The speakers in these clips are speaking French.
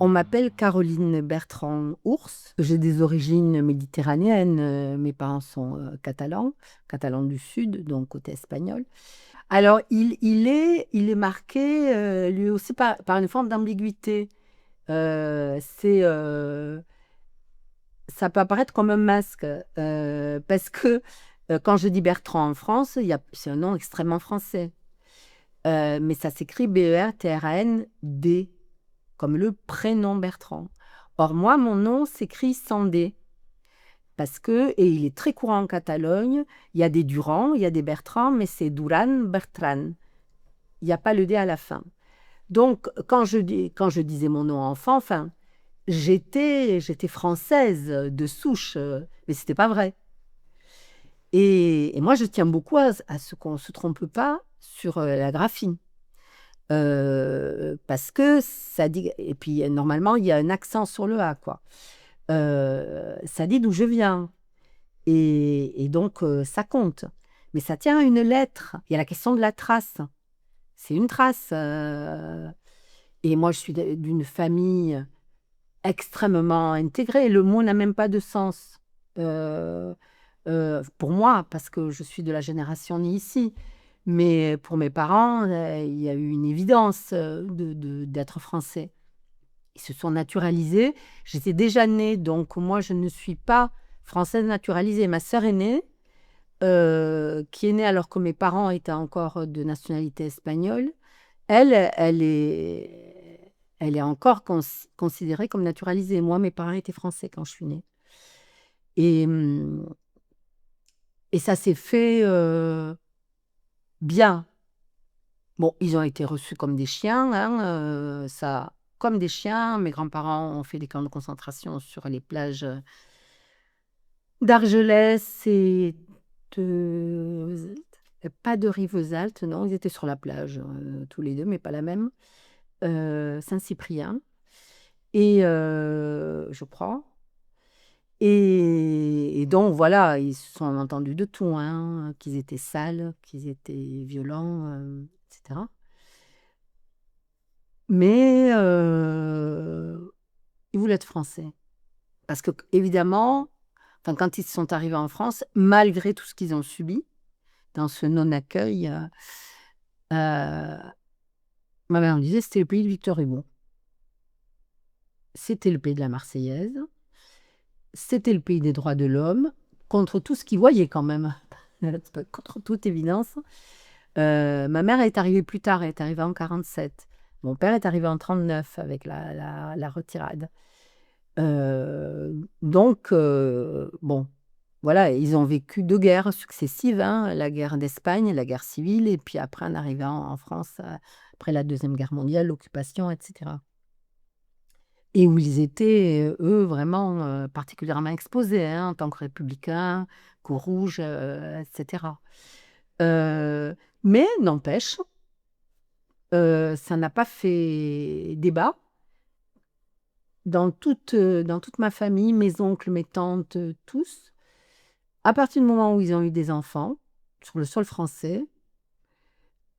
On m'appelle Caroline Bertrand-Ours. J'ai des origines méditerranéennes. Mes parents sont catalans du Sud, donc côté espagnol. Alors, il est marqué, lui aussi, par une forme d'ambiguïté. C'est, ça peut apparaître comme un masque, parce que quand je dis Bertrand en France, c'est un nom extrêmement français. Mais ça s'écrit Bertrand, comme le prénom Bertrand. Or, moi, mon nom s'écrit sans D, et il est très courant en Catalogne, il y a des Durand, il y a des Bertrand, mais c'est Duran, Bertran. Il n'y a pas le D à la fin. Donc, quand je disais mon nom enfant, enfin, j'étais française de souche, mais ce n'était pas vrai. Et moi, je tiens beaucoup à ce qu'on ne se trompe pas sur la graphie. Parce que ça dit, et puis normalement il y a un accent sur le A, quoi. Ça dit d'où je viens, et donc ça compte, mais ça tient à une lettre. Il y a la question de la trace, c'est une trace, et moi je suis d'une famille extrêmement intégrée, le mot n'a même pas de sens pour moi, parce que je suis de la génération née ici. Mais pour mes parents, il y a eu une évidence d'être français. Ils se sont naturalisés. J'étais déjà née, donc moi, je ne suis pas française naturalisée. Ma sœur aînée, qui est née alors que mes parents étaient encore de nationalité espagnole, elle est encore considérée comme naturalisée. Moi, mes parents étaient français quand je suis née. Et, et ça s'est fait bien. Bon, ils ont été reçus comme des chiens, hein, comme des chiens. Mes grands-parents ont fait des camps de concentration sur les plages d'Argelès et de... Pas de Rivesaltes, non, ils étaient sur la plage, tous les deux, mais pas la même. Saint-Cyprien, et je crois. Et donc, voilà, ils se sont entendus de tout, hein, qu'ils étaient sales, qu'ils étaient violents, etc. Mais ils voulaient être français. Parce que, évidemment, enfin, quand ils sont arrivés en France, malgré tout ce qu'ils ont subi, dans ce non-accueil, ma mère me disait c'était le pays de Victor Hugo. C'était le pays de la Marseillaise. C'était le pays des droits de l'homme, contre tout ce qu'ils voyaient quand même, contre toute évidence. Ma mère est arrivée plus tard, elle est arrivée en 47. Mon père est arrivé en 39 avec la retirade. Donc, bon, voilà, ils ont vécu 2 guerres successives, hein, la guerre d'Espagne, la guerre civile, et puis après, en arrivant en France, après la Deuxième Guerre mondiale, l'occupation, etc. Et où ils étaient, eux, vraiment particulièrement exposés, hein, en tant que républicains, qu'au rouge, etc. Mais n'empêche, ça n'a pas fait débat. Dans toute ma famille, mes oncles, mes tantes, tous, à partir du moment où ils ont eu des enfants, sur le sol français,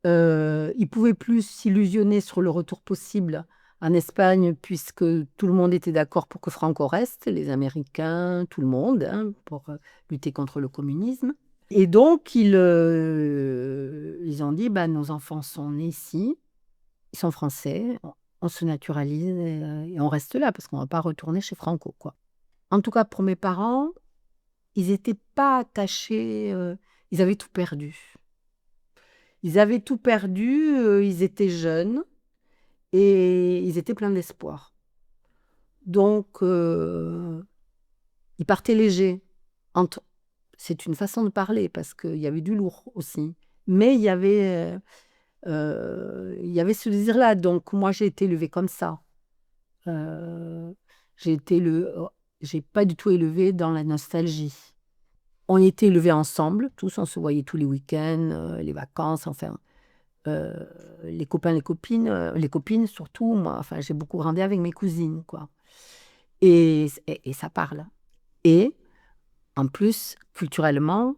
ils ne pouvaient plus s'illusionner sur le retour possible en Espagne, puisque tout le monde était d'accord pour que Franco reste, les Américains, tout le monde, hein, pour lutter contre le communisme. Et donc, ils ont dit, bah, nos enfants sont nés ici, ils sont français, on se naturalise et on reste là, parce qu'on ne va pas retourner chez Franco, quoi. En tout cas, pour mes parents, ils n'étaient pas attachés, ils avaient tout perdu. Ils avaient tout perdu, ils étaient jeunes et ils étaient pleins d'espoir. Donc, ils partaient légers. C'est une façon de parler parce qu'il y avait du lourd aussi. Mais il y avait ce désir-là. Donc, moi, j'ai été élevée comme ça. Euh, j'ai pas du tout élevé dans la nostalgie. On était élevés ensemble, tous, on se voyait tous les week-ends, les vacances, enfin, les copains, les copines surtout. Moi, enfin, j'ai beaucoup grandi avec mes cousines, quoi. Et ça parle. Et en plus, culturellement,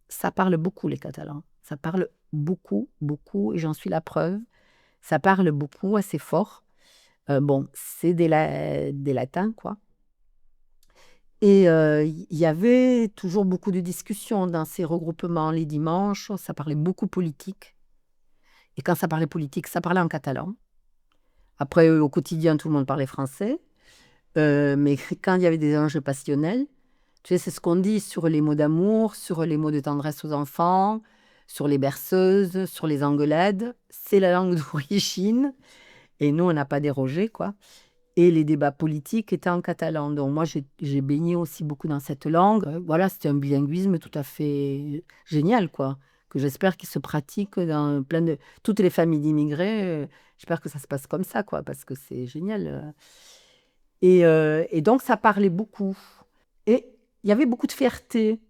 ça parle beaucoup les Catalans. Ça parle beaucoup, beaucoup, et j'en suis la preuve. Ça parle beaucoup, assez fort. Bon, c'est des latins, quoi. Et il y avait toujours beaucoup de discussions dans ces regroupements les dimanches. Ça parlait beaucoup politique. Et quand ça parlait politique, ça parlait en catalan. Après, au quotidien, tout le monde parlait français. Mais quand il y avait des enjeux passionnels, tu sais, c'est ce qu'on dit sur les mots d'amour, sur les mots de tendresse aux enfants, sur les berceuses, sur les engueulades. C'est la langue d'origine. Et nous, on n'a pas dérogé, quoi. Et les débats politiques étaient en catalan. Donc moi, j'ai baigné aussi beaucoup dans cette langue. Voilà, c'était un bilinguisme tout à fait génial, quoi, que j'espère qu'il se pratique dans plein de... Toutes les familles d'immigrés, j'espère que ça se passe comme ça, quoi, parce que c'est génial. Et donc, ça parlait beaucoup. Et il y avait beaucoup de fierté.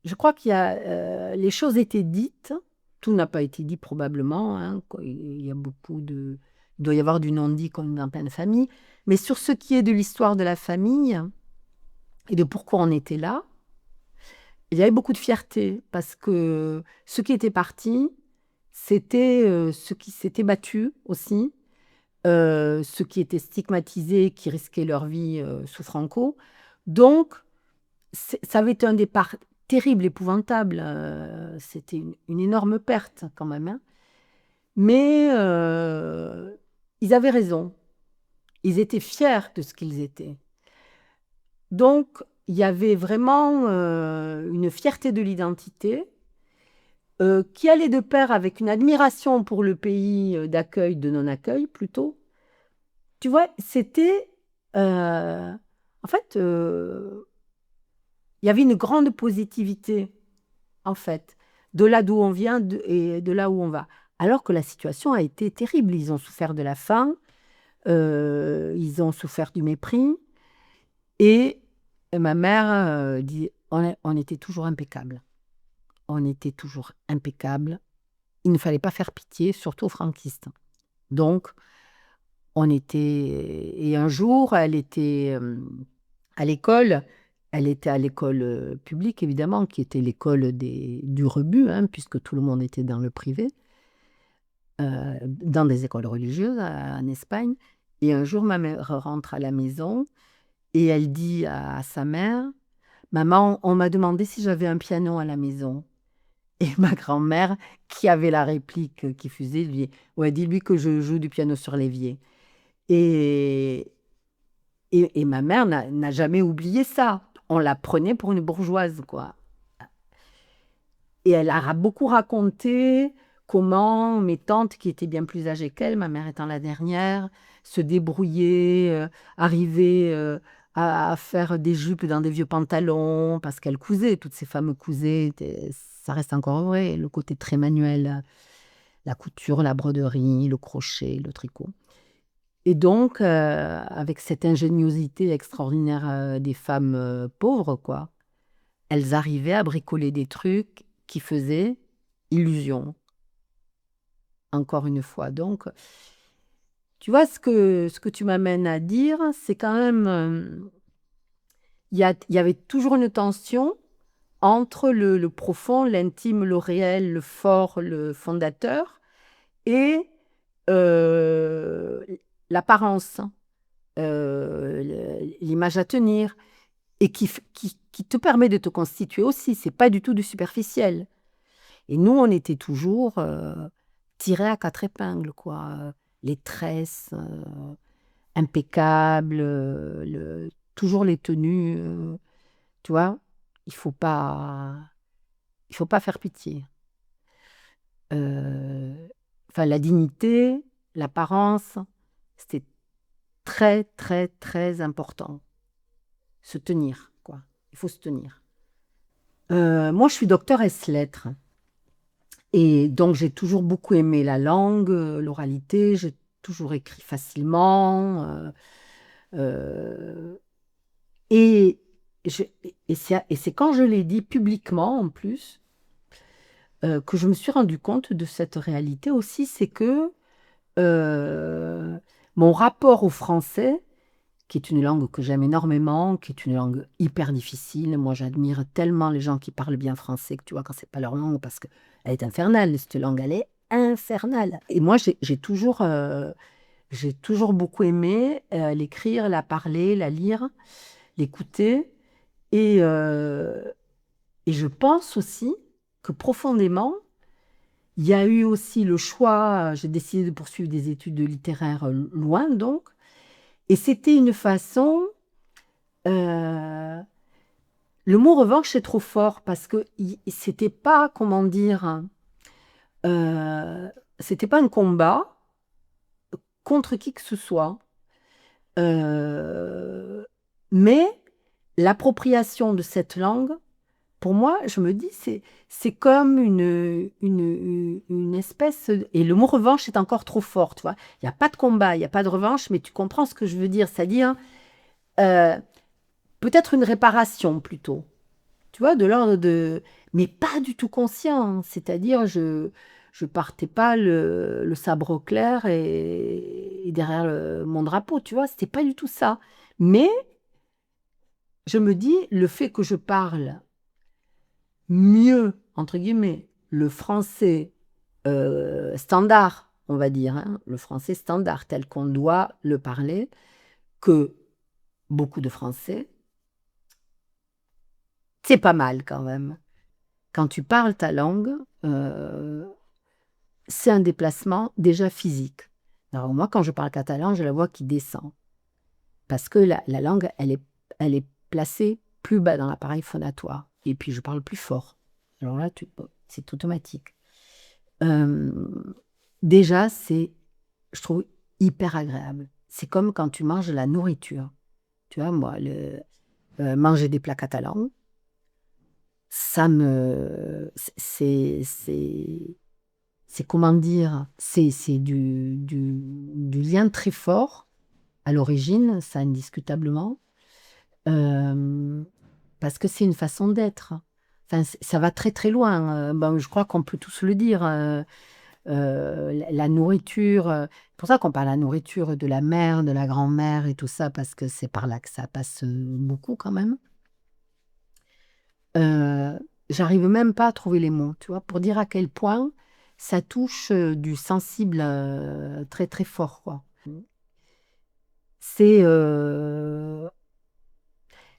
Je crois les choses étaient dites. Tout n'a pas été dit probablement, hein, quoi. Il y a beaucoup de... Il doit y avoir du non-dit comme dans plein de familles. Mais sur ce qui est de l'histoire de la famille et de pourquoi on était là, il y avait beaucoup de fierté parce que ceux qui étaient partis, c'était ceux qui s'étaient battus aussi, ceux qui étaient stigmatisés, qui risquaient leur vie sous Franco. Donc, ça avait été un départ terrible, épouvantable. C'était une énorme perte quand même, hein. Mais ils avaient raison. Ils étaient fiers de ce qu'ils étaient. Donc, il y avait vraiment une fierté de l'identité qui allait de pair avec une admiration pour le pays d'accueil, de non-accueil plutôt. Tu vois, c'était... en fait, il y avait une grande positivité, en fait, de là d'où on vient et de là où on va. Alors que la situation a été terrible. Ils ont souffert de la faim, ils ont souffert du mépris. Et ma mère dit, on était toujours impeccable. On était toujours impeccable. Il ne fallait pas faire pitié, surtout aux franquistes. Donc, on était... Et un jour, elle était à l'école. Elle était à l'école publique, évidemment, qui était l'école du rebut, hein, puisque tout le monde était dans le privé, dans des écoles religieuses en Espagne. Et un jour, ma mère rentre à la maison et elle dit à sa mère, maman, on m'a demandé si j'avais un piano à la maison. Et ma grand-mère, qui avait la réplique qui fusait, lui dit, ouais, dis-lui que je joue du piano sur l'évier. Et, et ma mère n'a jamais oublié ça. On la prenait pour une bourgeoise, quoi. Et elle a beaucoup raconté comment mes tantes, qui étaient bien plus âgées qu'elle, ma mère étant la dernière, se débrouillaient, arrivaient à faire des jupes dans des vieux pantalons, parce qu'elles cousaient, toutes ces femmes cousaient, ça reste encore vrai, le côté très manuel, la couture, la broderie, le crochet, le tricot. Et donc, avec cette ingéniosité extraordinaire des femmes pauvres, quoi, elles arrivaient à bricoler des trucs qui faisaient illusion, encore une fois. Donc, tu vois, ce que tu m'amènes à dire, c'est quand même, il y avait toujours une tension entre le profond, l'intime, le réel, le fort, le fondateur, et euh, l'apparence, l'image à tenir, et qui te permet de te constituer aussi. C'est pas du tout du superficiel. Et nous, on était toujours tirés à quatre épingles, quoi. Les tresses impeccables, toujours les tenues. Tu vois, il faut pas faire pitié. Enfin, la dignité, l'apparence, c'était très, très, très important. Se tenir, quoi. Il faut se tenir. Moi, je suis docteur ès-lettres. Et donc, j'ai toujours beaucoup aimé la langue, l'oralité, j'ai toujours écrit facilement. Euh, et je- et c'est quand je l'ai dit publiquement, en plus, que je me suis rendu compte de cette réalité aussi, c'est que euh, mon rapport au français qui est une langue que j'aime énormément, qui est une langue hyper difficile. Moi, j'admire tellement les gens qui parlent bien français, que tu vois, quand c'est pas leur langue, parce qu'elle est infernale, cette langue, elle est infernale. Et moi, j'ai toujours beaucoup aimé l'écrire, la parler, la lire, l'écouter. Et, euh, et je pense aussi que profondément, il y a eu aussi le choix, j'ai décidé de poursuivre des études littéraires loin, donc, et c'était une façon, euh, le mot revanche est trop fort parce que c'était pas, comment dire, euh, c'était pas un combat contre qui que ce soit, euh, mais l'appropriation de cette langue. Pour moi, je me dis, c'est comme une espèce. Et le mot revanche est encore trop fort, tu vois. Il n'y a pas de combat, il n'y a pas de revanche, mais tu comprends ce que je veux dire. C'est-à-dire, euh, peut-être une réparation plutôt. Tu vois, de l'ordre de. Mais pas du tout conscient. C'est-à-dire, je partais pas le sabre au clair et derrière mon drapeau, tu vois. C'était pas du tout ça. Mais je me dis, le fait que je parle mieux, entre guillemets, le français standard, on va dire, hein, le français standard tel qu'on doit le parler, que beaucoup de Français, c'est pas mal quand même. Quand tu parles ta langue, c'est un déplacement déjà physique. Alors moi, quand je parle catalan, j'ai la voix qui descend, parce que la langue, elle est placée plus bas dans l'appareil phonatoire. Et puis, je parle plus fort. Alors là, c'est automatique. Euh, Déjà, je trouve, hyper agréable. C'est comme quand tu manges de la nourriture. Tu vois, moi, manger des plats catalans, c'est comment dire, c'est du lien très fort à l'origine, ça indiscutablement, euh, parce que c'est une façon d'être. Enfin, ça va très très loin. Bon, je crois qu'on peut tous le dire. La nourriture. C'est pour ça qu'on parle de la nourriture de la mère, de la grand-mère et tout ça, parce que c'est par là que ça passe beaucoup quand même. Euh, J'arrive même pas à trouver les mots, tu vois, pour dire à quel point ça touche du sensible très très fort, quoi. C'est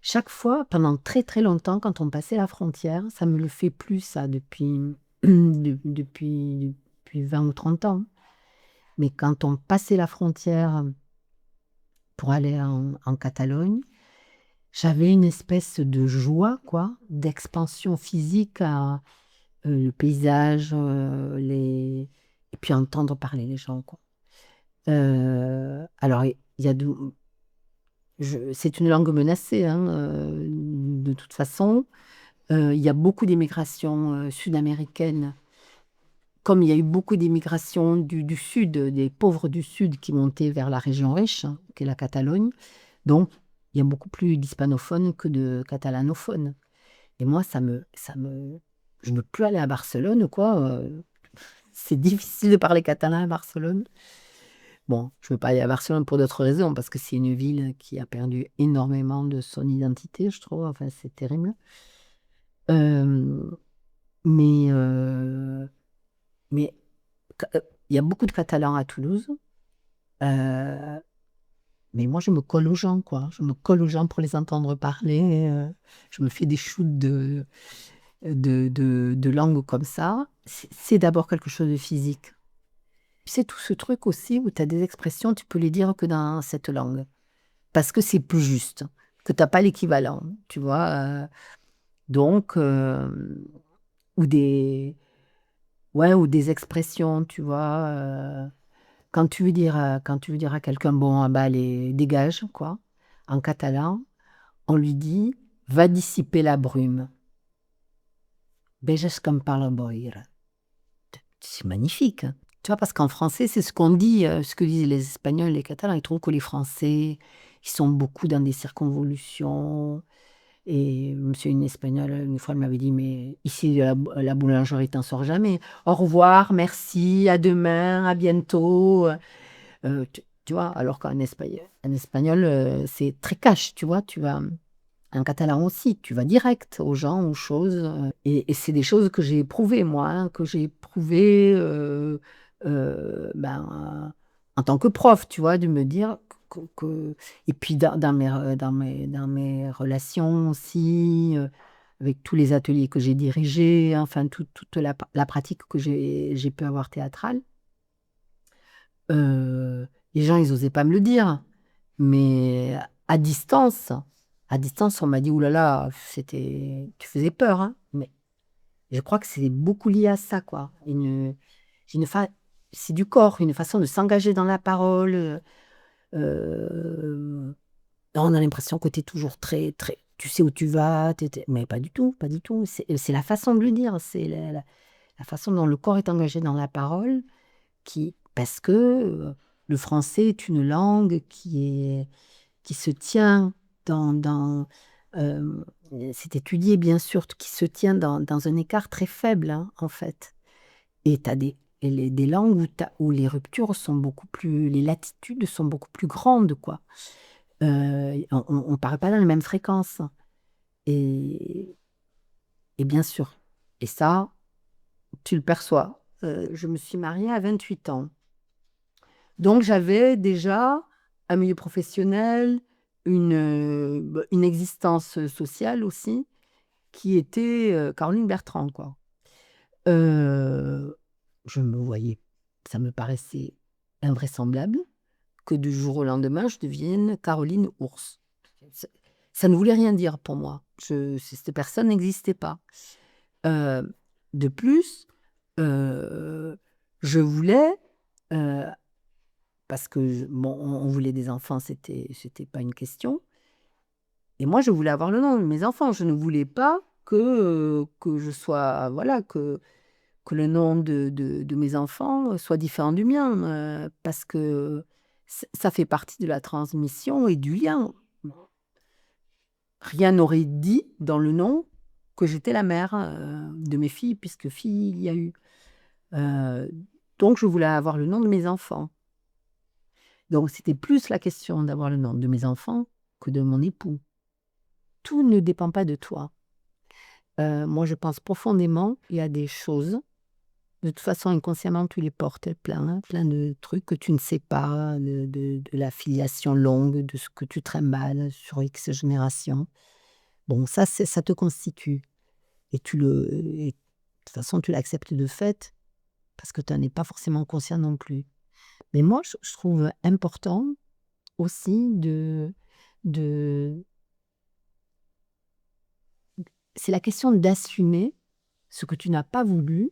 chaque fois, pendant très très longtemps, quand on passait la frontière, ça me le fait plus, ça, depuis 20 ou 30 ans. Mais quand on passait la frontière pour aller en Catalogne, j'avais une espèce de joie, quoi, d'expansion physique à le paysage, et puis entendre parler les gens, quoi. Alors, il y a c'est une langue menacée, hein, de toute façon. Il y a beaucoup d'immigration sud-américaine, comme il y a eu beaucoup d'immigration du sud, des pauvres du sud qui montaient vers la région riche, hein, qui est la Catalogne. Donc, il y a beaucoup plus d'hispanophones que de catalanophones. Et moi, je ne veux plus aller à Barcelone, quoi. C'est difficile de parler catalan à Barcelone. Bon, je ne veux pas aller à Barcelone pour d'autres raisons, parce que c'est une ville qui a perdu énormément de son identité, je trouve. Enfin, c'est terrible. Euh, mais mais il y a beaucoup de Catalans à Toulouse. Euh, Mais moi, je me colle aux gens, quoi. Je me colle aux gens pour les entendre parler. Je me fais des shoots de langue comme ça. C'est d'abord quelque chose de physique. C'est tout ce truc aussi où tu as des expressions, tu peux les dire que dans cette langue. Parce que c'est plus juste, que tu n'as pas l'équivalent, tu vois. Donc, ou des, ouais, ou des expressions, tu vois. Quand tu veux dire à quelqu'un, bon, ah bah, allez, dégage, quoi. En catalan, on lui dit, va dissiper la brume. Veges que em parla boira. C'est magnifique, hein. Tu vois, parce qu'en français, c'est ce qu'on dit, ce que disent les Espagnols et les Catalans. Ils trouvent que les Français, ils sont beaucoup dans des circonvolutions. Et monsieur une Espagnole, une fois, elle m'avait dit, mais ici, la boulangerie, t'en sors jamais. Au revoir, merci, à demain, à bientôt. tu vois? Alors en espagnol, c'est très cash, tu vois? En catalan aussi, tu vas direct aux gens, aux choses, et c'est des choses que j'ai éprouvées moi, hein, que j'ai éprouvées, ben, en tant que prof, tu vois? De me dire que et puis dans mes relations aussi, avec tous les ateliers que j'ai dirigés, enfin toute la pratique que j'ai pu avoir théâtrale, heu, les gens ils osaient pas me le dire, mais à distance à distance, on m'a dit: «Ouh là là, tu faisais peur, hein». Mais je crois que c'est beaucoup lié à ça, quoi. Une fa c'est du corps, une façon de s'engager dans la parole, on a l'impression que tu es toujours très tu sais où tu vas, tu mais pas du tout, pas du tout. C'est la façon de le dire, c'est la façon dont le corps est engagé dans la parole qui parce que, le français est une langue qui se tient dans, c'est étudié bien sûr, qui se tient dans un écart très faible, hein, en fait. Et tu as des langues où les ruptures sont beaucoup plus les latitudes sont beaucoup plus grandes, quoi. On parle pas dans les mêmes fréquences et bien sûr et ça, tu le perçois. Je me suis mariée à 28 ans. Donc j'avais déjà un milieu professionnel, une existence, sociale aussi, qui était, Caroline Bertrand, quoi. Heu, je me voyais ça me paraissait invraisemblable que du jour au lendemain, je devienne Caroline Ours. Ça ça ne voulait rien dire pour moi. Cette personne n'existait pas. Heu, de plus, heu, je voulais, heu parce que bon, on voulait des enfants, c'était pas une question et moi, je voulais avoir le nom de mes enfants. Je ne voulais pas que je sois voilà, que le nom de mes enfants, soit différent du mien, parce que ça fait partie de la transmission et du lien. Rien n'aurait dit dans le nom que j'étais la mère, de mes filles, puisque filles il y a eu. Heu, donc je voulais avoir le nom de mes enfants. Donc c'était plus la question d'avoir le nom de mes enfants que de mon époux. Tout ne dépend pas de toi. Moi je pense profondément, il y a des choses, de toute façon inconsciemment tu les portes plein, hein, plein de trucs que tu ne sais pas, de la filiation longue, de ce que tu trimbales sur X générations. Bon ça te constitue et de toute façon tu l'acceptes de fait, parce que tu en es pas forcément conscient non plus. Mais moi je trouve important aussi de c'est la question d'assumer ce que tu n'as pas voulu,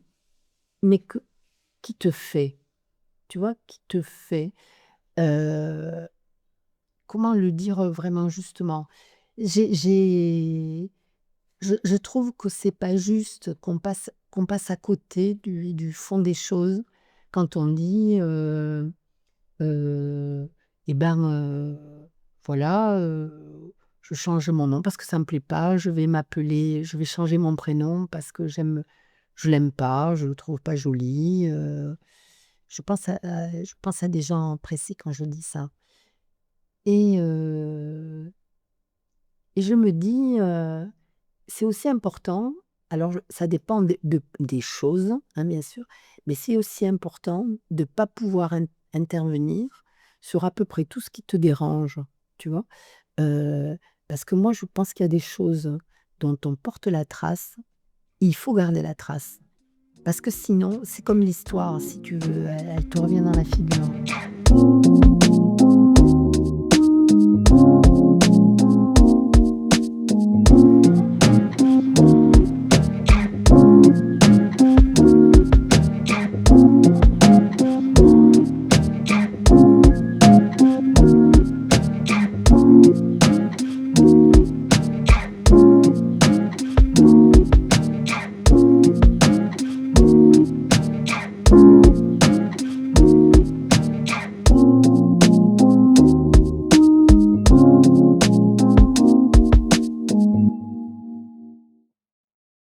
mais qui te fait, tu vois? Qui te fait, heu, comment le dire, vraiment justement? J'ai je trouve que c'est pas juste qu'on passe à côté du fond des choses quand on dit, Heu et ben, voilà, je change mon nom parce que ça me plaît pas, je vais changer mon prénom parce que je l'aime pas, je le trouve pas joli, je pense à des gens précis quand je dis ça et heu et je me dis, c'est aussi important alors ça dépend des choses, hein, bien sûr, mais c'est aussi important de pas pouvoir intervenir sur à peu près tout ce qui te dérange, tu vois? Heu, parce que moi je pense qu'il y a des choses dont on porte la trace, il faut garder la trace. Parce que sinon, c'est comme l'histoire, si tu veux, elle te revient dans la figure.